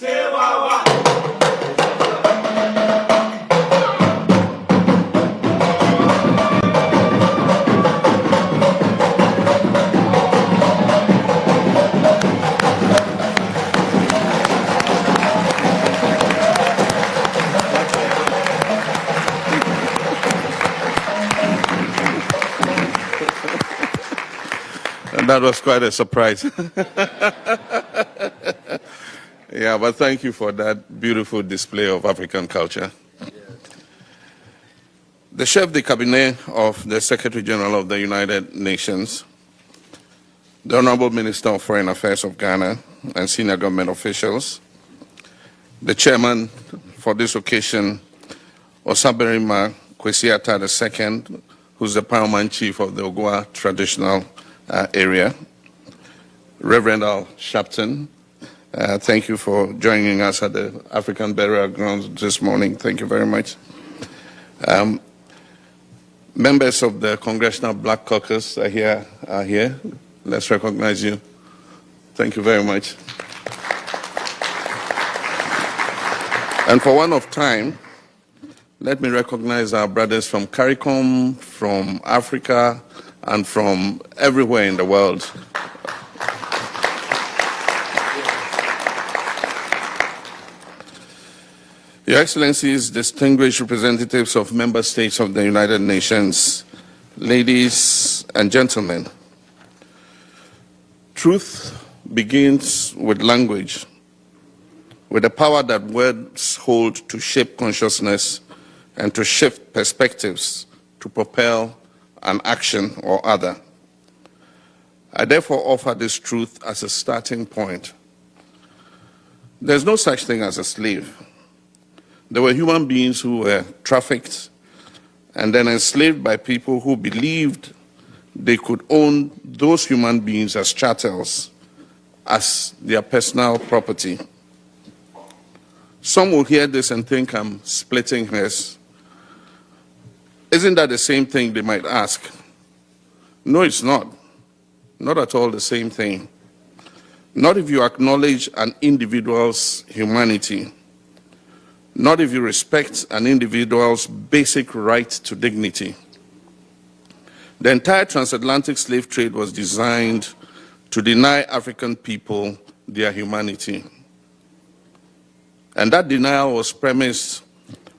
And that was quite a surprise. Yeah, but thank you for that beautiful display of African culture. The chef de cabinet of the Secretary General of the United Nations, the Honorable Minister of Foreign Affairs of Ghana, and senior government officials, the chairman for this occasion, Osaberima Kwesiata II, who's the paramount chief of the Ogua traditional area, Reverend Al Sharpton, thank you for joining us at the African Burial Grounds this morning. Thank you very much. Members of the Congressional Black Caucus are here. Let's recognize you. Thank you very much. And for one of time, let me recognize our brothers from CARICOM, from Africa, and from everywhere in the world. Your Excellencies, distinguished representatives of member states of the United Nations, ladies and gentlemen, truth begins with language, with the power that words hold to shape consciousness and to shift perspectives to propel an action or other. I therefore offer this truth as a starting point. There's no such thing as a slave. There were human beings who were trafficked and then enslaved by people who believed they could own those human beings as chattels, as their personal property. Some will hear this and think I'm splitting hairs. Isn't that the same thing, they might ask? No, it's not. Not at all the same thing. Not if you acknowledge an individual's humanity. Not if you respect an individual's basic right to dignity. The entire transatlantic slave trade was designed to deny African people their humanity. And that denial was premised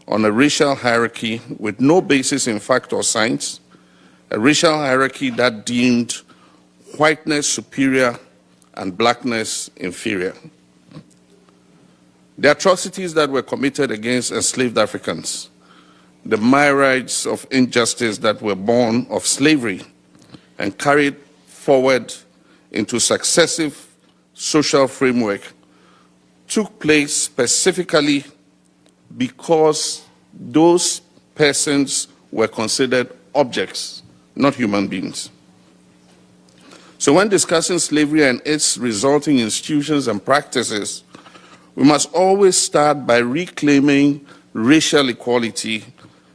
on a racial hierarchy with no basis in fact or science, a racial hierarchy that deemed whiteness superior and blackness inferior. The atrocities that were committed against enslaved Africans, the myriads of injustice that were born of slavery and carried forward into successive social framework, took place specifically because those persons were considered objects, not human beings. So when discussing slavery and its resulting institutions and practices, we must always start by reclaiming racial equality,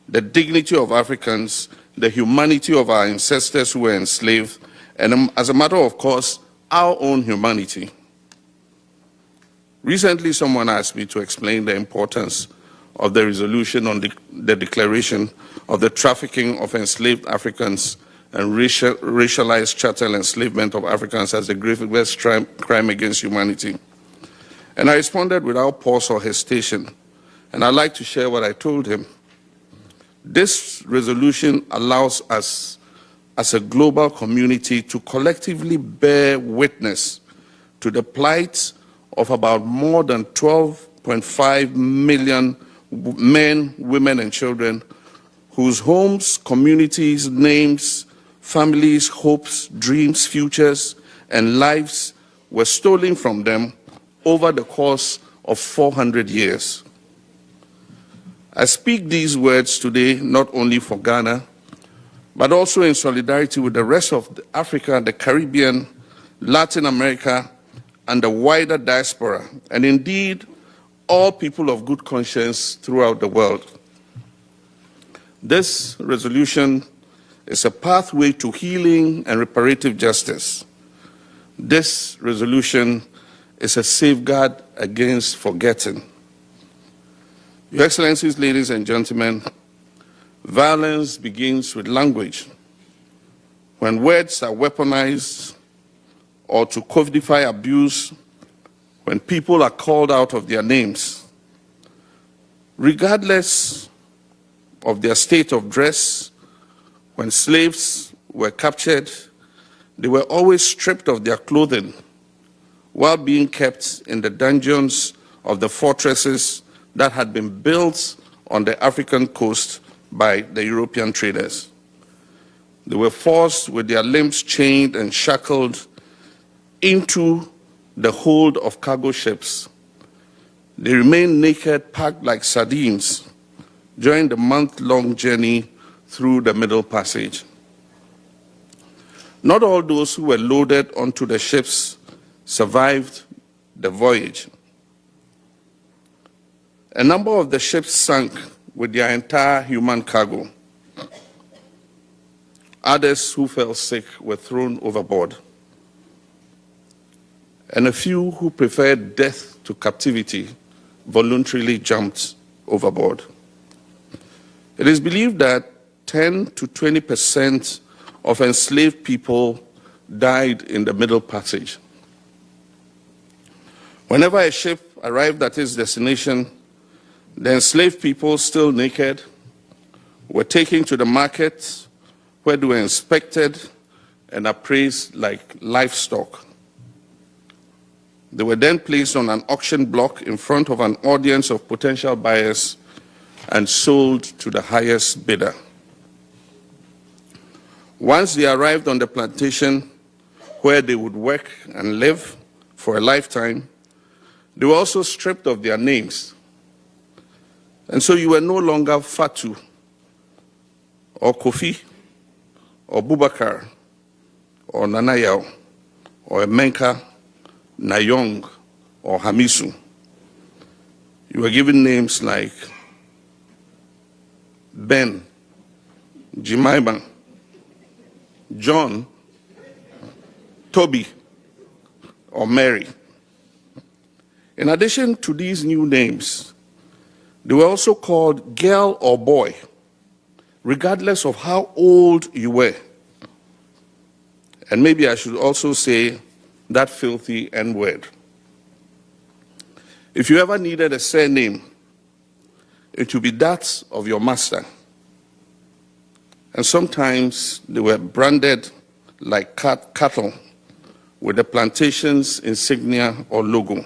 the dignity of Africans, the humanity of our ancestors who were enslaved, and as a matter of course, our own humanity. Recently, someone asked me to explain the importance of the resolution on the declaration of the trafficking of enslaved Africans and racialized chattel enslavement of Africans as the gravest crime against humanity. And I responded without pause or hesitation, and I'd like to share what I told him. This resolution allows us as a global community to collectively bear witness to the plight of about more than 12.5 million men, women, and children whose homes, communities, names, families, hopes, dreams, futures, and lives were stolen from them over the course of 400 years. I speak these words today not only for Ghana, but also in solidarity with the rest of Africa, the Caribbean, Latin America, and the wider diaspora, and indeed all people of good conscience throughout the world. This resolution is a pathway to healing and reparative justice. This resolution is a safeguard against forgetting. Your Excellencies, ladies and gentlemen, violence begins with language. When words are weaponized or to codify abuse, when people are called out of their names, regardless of their state of dress, when slaves were captured, they were always stripped of their clothing while being kept in the dungeons of the fortresses that had been built on the African coast by the European traders. They were forced with their limbs chained and shackled into the hold of cargo ships. They remained naked, packed like sardines during the month-long journey through the Middle Passage. Not all those who were loaded onto the ships survived the voyage. A number of the ships sank with their entire human cargo. Others who fell sick were thrown overboard. And a few who preferred death to captivity voluntarily jumped overboard. It is believed that 10 to 20% of enslaved people died in the Middle Passage. Whenever a ship arrived at its destination, the enslaved people, still naked, were taken to the market where they were inspected and appraised like livestock. They were then placed on an auction block in front of an audience of potential buyers and sold to the highest bidder. Once they arrived on the plantation where they would work and live for a lifetime, they were also stripped of their names. And so you were no longer Fatu, or Kofi, or Bubakar, or Nanayao, or Emenka, Nayong, or Hamisu. You were given names like Ben, Jemima, John, Toby, or Mary. In addition to these new names, they were also called girl or boy, regardless of how old you were. And maybe I should also say that filthy N-word. If you ever needed a surname, it would be that of your master. And sometimes they were branded like cattle with the plantation's insignia or logo.